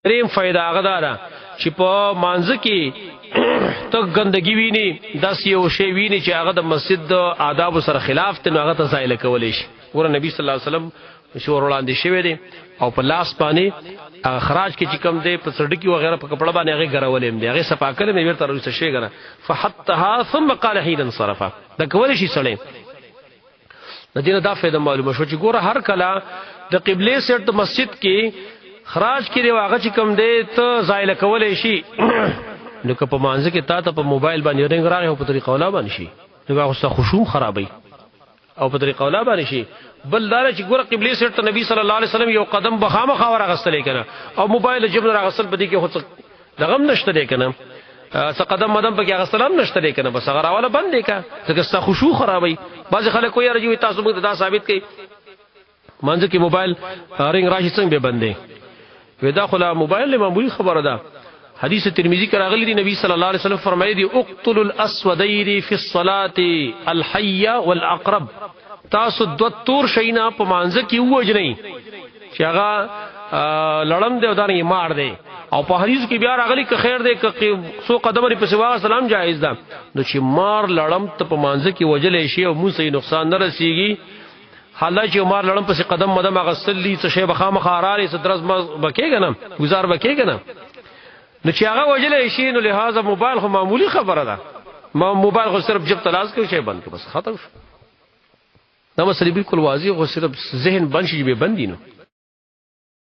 دریم فائدہ غدا ده چې په مانځ کې ته ګندګي ویني داس یو شی ویني چې هغه د مسجد د آداب سره خلاف ته هغه ته زایل کولې شي. ور نبی صلی الله علیه وسلم مشور وړاندې شوی دی او په لاس باندې خراج کې چې کم دی په سړکی وغیرہ په کپڑا باندې هغه ګرولې دی هغه صفا کړل مې ورته ورسې شي غره فحتها ثم قال حين انصرف دا کول شي سړی د دې دا فائدہ معلومه شو چې ګوره هر کله د قبله سره د مسجد کې خراج کې دی هغه چې کم دی ته زایل کولې شي نو که په مانځ کې تا ته په موبایل باندې رنګ راغی او په طریقه ولا باندې شي نو هغه خشوع خرابوي او په طریقه ولا باندې شي. بل دار چې ګوره قبله سره ته نبی صلی الله علیه وسلم یو قدم بخامه خاور غسلې کنه او موبایل جبن راغسل بدی کې هوڅ دغم نشته دی کنه څه قدم مدام په کې غسلام نشته دی کنه بس هغه راواله باندې کا ځکه ستا خشوع خرابوي. بعض خلک کوی راځي تاسو موږ دا ثابت کړي مانځ کې موبایل رنګ راشي څنګه به بندې ودا خلا موبایل معمولی خبره ده. حدیث ترمذی کې راغلی دی نبی صلی الله علیه وسلم فرمایي دی اقتل الاسودین فی الصلاه الحي والعقرب تاسو دو تور شینا په مانځ کې وجنی چې هغه لړم دی او دانه مار دی او په حدیث کې بیا راغلی که خیر دی که سو قدم لري په سوا سلام جایز ده نو چې مار لړم ته په مانځ کې وجلې شي او موږ صحیح نقصان نه رسیږي. حالانکه عمر لړم په قدم مدام غسلی څه شی بخامه خاراري څه درز بکیږي نه گزار بکیږي نه نو چې هغه وجلې شي نو لہذا موبایل خو معمولی خبره ده ما موبایل خو صرف جب تلاش کوي شی بند بس ختم دا مسله بالکل واضح خو صرف ذهن بند شي به بندینو